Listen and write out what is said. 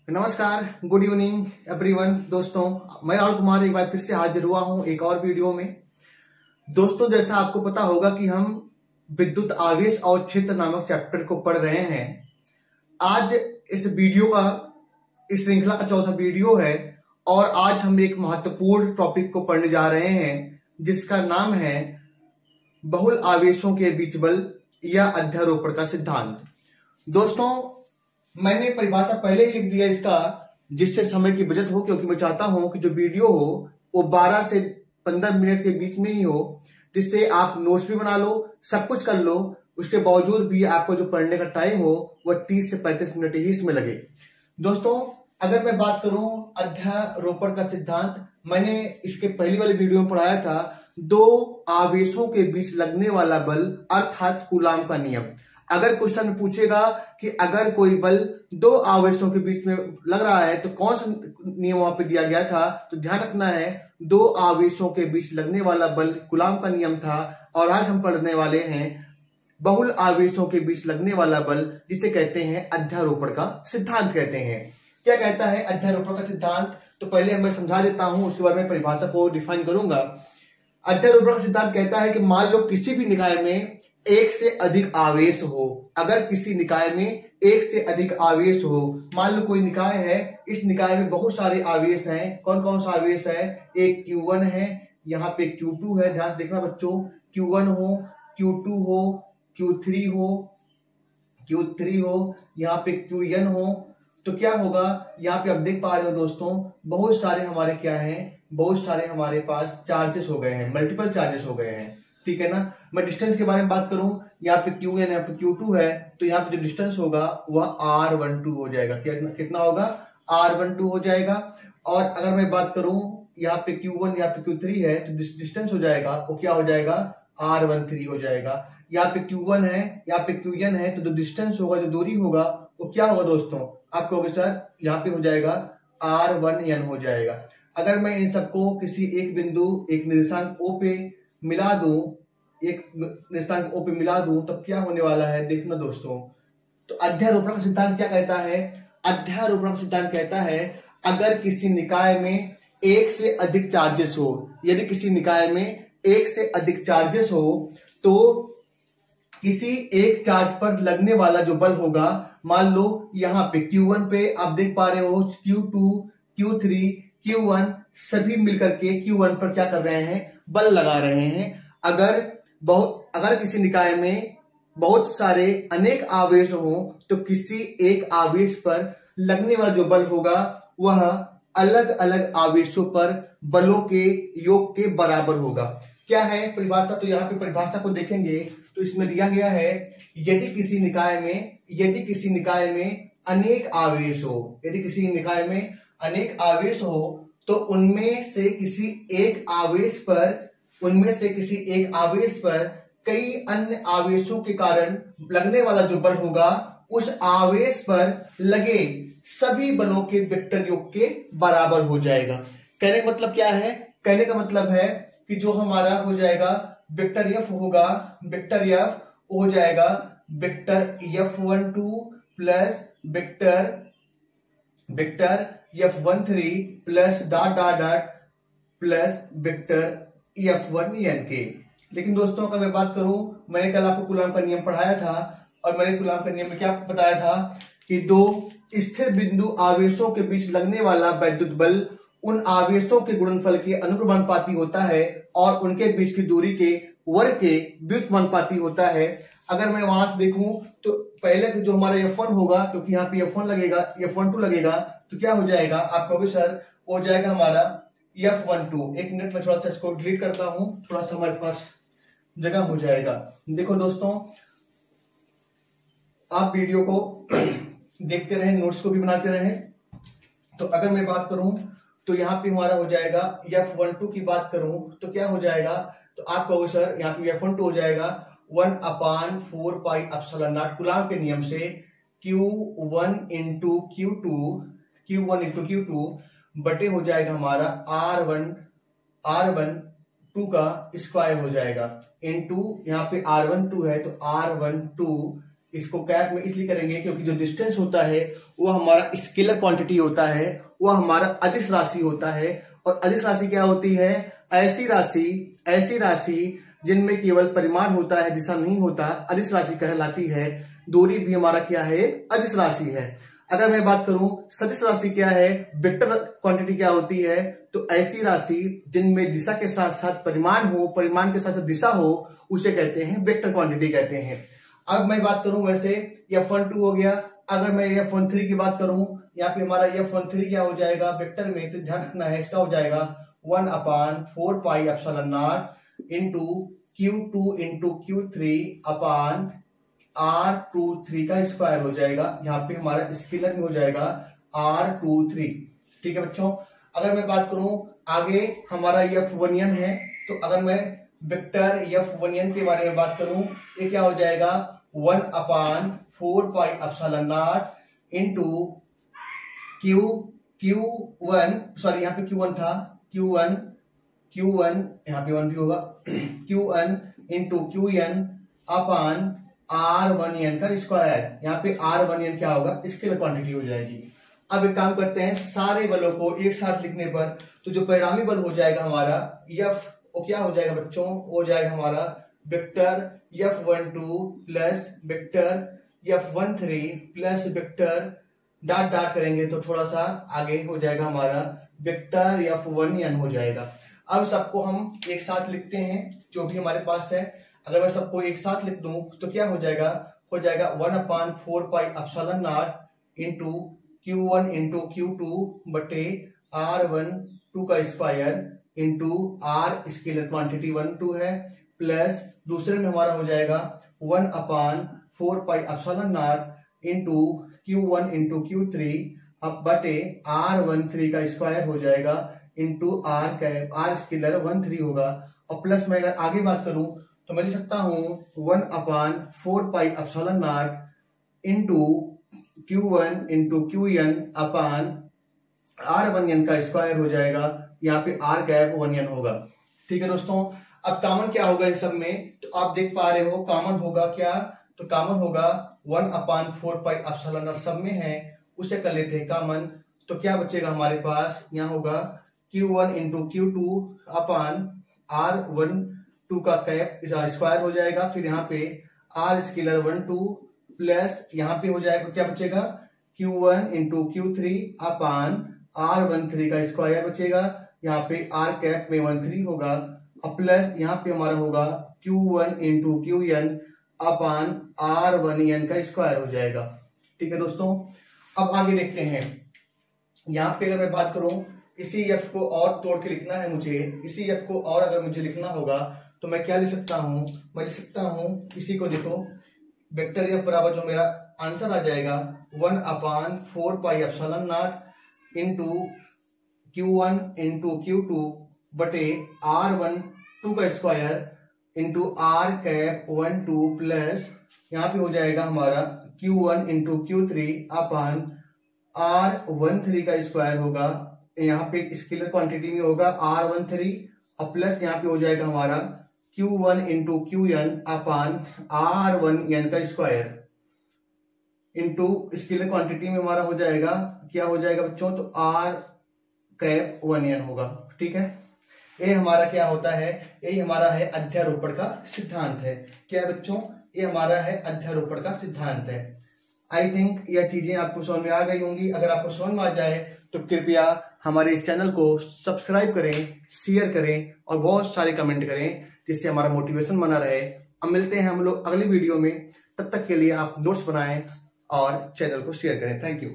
नमस्कार, good evening everyone. दोस्तों, मैं राहुल कुमार एक बार फिर से हाजिर हुआ हूं एक और वीडियो में। दोस्तों, जैसा आपको पता होगा कि हम विद्युत आवेश और क्षेत्र नामक चैप्टर को पढ़ रहे हैं। आज इस श्रृंखला का चौथा वीडियो है और आज हम एक महत्वपूर्ण टॉपिक को पढ़ने जा रहे हैं जिसका नाम है बहुल आवेशों के बीच बल या अध्यारोपण का सिद्धांत। दोस्तों, मैंने परिभाषा पहले ही लिख दिया इसका, जिससे समय की बचत हो, क्योंकि मैं चाहता हूं कि जो वीडियो हो वो 12 से 15 मिनट के बीच में ही हो, जिससे आप नोट्स भी बना लो, सब कुछ कर लो। उसके बावजूद भी आपको जो पढ़ने का टाइम हो वह 30 से 35 मिनट ही इसमें लगे। दोस्तों, अगर मैं बात करूं अध्यारोपण का सिद्धांत, मैंने इसके पहली वाले वीडियो में पढ़ाया था दो आवेशों के बीच लगने वाला बल अर्थात कूलाम का नियम। अगर क्वेश्चन पूछेगा कि अगर कोई बल दो आवेशों के बीच में लग रहा है तो कौन सा नियम वहां पे दिया गया था, तो ध्यान रखना है दो आवेशों के बीच लगने वाला बल कूलाम का नियम था। और आज हम पढ़ने वाले हैं बहुल आवेशों के बीच लगने वाला बल, जिसे कहते हैं अध्यारोपण का सिद्धांत कहते हैं। क्या कहता है अध्यारोपण का सिद्धांत? तो पहले मैं समझा देता हूं, उसके बाद मैं परिभाषा को डिफाइन करूंगा। अध्यारोपण का सिद्धांत कहता है कि मान लो किसी भी निकाय में एक से अधिक आवेश हो। अगर किसी निकाय में एक से अधिक आवेश हो, मान लो कोई निकाय है, इस निकाय में बहुत सारे आवेश हैं। कौन कौन सा आवेश है? एक Q1 है, यहाँ पे Q2 है, ध्यान से देखना बच्चों। Q1 हो, Q2 हो, Q3 हो, यहाँ पे Qn हो। तो क्या होगा, यहाँ पे आप देख पा रहे हो दोस्तों, बहुत सारे हमारे क्या हैं, बहुत सारे हमारे पास चार्जेस हो गए हैं, मल्टीपल चार्जेस हो गए हैं। ठीक है ना। मैं डिस्टेंस के बारे में बात करूं, यहाँ पे Qn, यहाँ पे Q2 है, तो यहाँ पे जो डिस्टेंस होगा वह R12 हो जाएगा। कितना होगा? R12 हो जाएगा। और अगर मैं बात करूं यहाँ पे Q1, यहाँ पे Q3 है, तो डिस्टेंस हो जाएगा वो क्या हो जाएगा? R13 हो जाएगा। यहाँ पे Q1 है, यहाँ पे Qn है, तो जो डिस्टेंस होगा, जो दूरी होगा, वो क्या होगा दोस्तों? आप कहोगे सर यहाँ पे हो जाएगा R1n हो जाएगा। अगर मैं इन सबको किसी एक बिंदु, एक निर्देशांक O पे मिला दूं, एक निर्देशांक O पे मिला दूं, तब क्या होने वाला है देखना दोस्तों। तो अध्यारोपण का सिद्धांत क्या कहता है? अध्यारोपण का सिद्धांत कहता है अगर किसी निकाय में एक से अधिक चार्जेस हो, यदि किसी निकाय में एक से अधिक चार्जेस हो, तो किसी एक चार्ज पर लगने वाला जो बल होगा, मान लो यहाँ पे Q1 पे आप देख पा रहे हो, Q2, Q3, Q1 सभी मिलकर के Q1 पर क्या कर रहे हैं? बल लगा रहे हैं। अगर किसी निकाय में बहुत सारे अनेक आवेश हो, तो किसी एक आवेश पर लगने वाला जो बल होगा वह अलग अलग आवेशों पर बलों के योग के बराबर होगा। क्या है परिभाषा? तो यहाँ पे परिभाषा को देखेंगे तो इसमें दिया गया है यदि किसी निकाय में अनेक आवेश हो, यदि किसी निकाय में अनेक आवेश हो, तो उनमें से किसी एक आवेश पर कई अन्य आवेशों के कारण लगने वाला जो बल होगा, उस आवेश पर लगे सभी बलों के वेक्टर योग के बराबर हो जाएगा। कहने का मतलब क्या है? कहने का मतलब है कि जो हमारा हो जाएगा वेक्टर F होगा, वेक्टर F हो जाएगा vector F12 plus vector F13 plus dot dot dot plus vector F1n के। लेकिन दोस्तों, अगर मैं बात करूं, मैंने कल आपको कूलाम का नियम पढ़ाया था और मैंने कूलाम का नियम में क्या बताया था कि दो स्थिर बिंदु आवेशों के बीच लगने वाला वैद्युत बल उन आवेशों के गुणनफल के अनुपाती होता है और उनके बीच की दूरी के वर्ग के व्युत्क्रमानुपाती होता है। अगर मैं वहां से देखूं तो पहले जो हमारा F1 होगा, क्योंकि यहाँ पे F1 लगेगा, F12 लगेगा, तो क्या हो जाएगा? आप कहोगे सर हो जाएगा हमारा F12। एक मिनट में थोड़ा सा इसको डिलीट करता हूं, थोड़ा सा हमारे पास जगह हो जाएगा। देखो दोस्तों, आप वीडियो को देखते रहें, नोट्स को भी बनाते रहें। तो अगर मैं बात करूं तो यहाँ पे हमारा हो जाएगा F12 की बात करूं तो क्या हो जाएगा? तो आप कहोगे सर यहाँ पे F12 हो जाएगा 1/4 पाई एप्सिलॉन नॉट कूलाम के नियम से Q1 इंटू Q2 बटे हो जाएगा हमारा R12 का स्क्वायर हो जाएगा, इंटू यहाँ पे R12 है तो R12 इसको कैप में इसलिए करेंगे क्योंकि जो डिस्टेंस होता है वो हमारा स्केलर क्वांटिटी होता है, वो हमारा अदिश राशि होता है। और अदिश राशि क्या होती है? ऐसी राशि जिनमें केवल परिमाण होता है, दिशा नहीं होता, अदिश राशि कहलाती है। दूरी भी हमारा क्या है? अदिश राशि है। अगर मैं बात करूं सदिश राशि क्या है, वेक्टर क्वांटिटी क्या होती है, तो ऐसी राशि जिनमें दिशा के साथ साथ परिमाण हो, परिमाण के साथ साथ दिशा हो, उसे कहते हैं वेक्टर क्वांटिटी कहते हैं। अब मैं बात करूं वैसे F12 हो गया। अगर मैं F13 की बात करूं, यहाँ पे हमारा F13 क्या हो जाएगा वेक्टर में, तो ध्यान रखना है इसका हो जाएगा 1/4πε0 इंटू Q2 इंटू Q3 अपान R23 का स्क्वायर हो जाएगा। यहाँ पे हमारा स्केलर में हो जाएगा R23। ठीक है बच्चों। अगर मैं बात करूं आगे हमारा F11 है, तो अगर मैं वेक्टर F11 के बारे में बात करूं, ये क्या हो जाएगा 1/4πε0 इंटू Q1, सॉरी यहाँ पे Q1 था, Q1 यहाँ पे 1 भी होगा, Q1 इंटू QN अपान R1N का स्क्वायर। यहाँ पे R1N क्या होगा? स्केलर क्वांटिटी हो जाएगी। अब एक काम करते हैं, सारे बलों को एक साथ लिखने पर तो जो परिणामी बल हो जाएगा हमारा F, वो क्या हो जाएगा बच्चों? हो जाएगा हमारा vector F12 plus vector F13 plus vector dot dot करेंगे तो थोड़ा सा आगे हो जाएगा हमारा वेक्टर F1N हो जाएगा। अब सबको हम एक साथ लिखते हैं जो भी हमारे पास है। अगर मैं सबको एक साथ लिख दूं तो क्या हो जाएगा? हो जाएगा 1/4πε0 इंटू Q1 इंटू Q2 बटे R12 का square into R scalar quantity 1/2 है, प्लस दूसरे में हमारा हो जाएगा 1/4πε0 इंटू Q1 इंटू Q3 अब बटे R13 का स्क्वायर हो जाएगा into R cap, R scalar 13 होगा। और प्लस में अगर आगे बात करूं तो मैं लिख सकता हूं 1/4πε0 इंटू Q1 इंटू QN अपान R1N का स्क्वायर हो जाएगा। यहाँ पे R कैप 1N होगा। ठीक है दोस्तों। अब कॉमन क्या होगा इन सब में, तो आप देख पा रहे हो कॉमन होगा क्या, तो कॉमन होगा 1/4πε0 सब में है, उसे कर लेते हैं कॉमन। तो क्या बचेगा हमारे पास? यहाँ होगा Q1 इंटू Q2 अपान R12 का कैप स्क्वायर हो जाएगा। फिर यहाँ पे R स्केलर 12 प्लस यहाँ पे हो जाएगा क्या बचेगा? Q1 इंटू Q3 अपान R13 का स्क्वायर बचेगा। यहाँ पे R कैप में 13 होगा और प्लस यहाँ पे हमारा होगा Q1 इंटू QN अपान R1N का स्क्वायर हो जाएगा। ठीक है दोस्तों। अब आगे देखते हैं। यहाँ पे अगर मैं बात करूं, इसी F को और तोड़ के लिखना है मुझे, इसी F को और अगर मुझे लिखना होगा तो मैं क्या लिख सकता हूं? मैं लिख सकता हूं इसी को, देखो वेक्टर F बराबर जो मेरा आंसर आ जाएगा 1/4πε0 इंटू Q1 इंटू Q2 बटे R12 का square into R cap 12 plus यहाँ पे हो जाएगा हमारा Q1 इंटू Q3 अपान R13 का स्क्वायर होगा। यहाँ पे स्केलर क्वांटिटी में होगा R13 और प्लस यहाँ पे हो जाएगा हमारा Q1 इंटू QN अपान R1N का स्क्वायर इंटू स्केलर क्वांटिटी में हमारा हो जाएगा, क्या हो जाएगा बच्चों? तो R कैप 1N होगा। ठीक है। ये हमारा क्या होता है? ये हमारा है अध्यारोपण का सिद्धांत है। क्या है बच्चों? ये हमारा है अध्यारोपण का सिद्धांत है। आई थिंक यह चीजें आपको समझ में आ गई होंगी। अगर आपको समझ में आ जाए तो कृपया हमारे इस चैनल को सब्सक्राइब करें, शेयर करें और बहुत सारे कमेंट करें, जिससे हमारा मोटिवेशन बना रहे। अब मिलते हैं हम लोग अगली वीडियो में। तब तक के लिए आप नोट्स बनाएं और चैनल को शेयर करें। Thank you.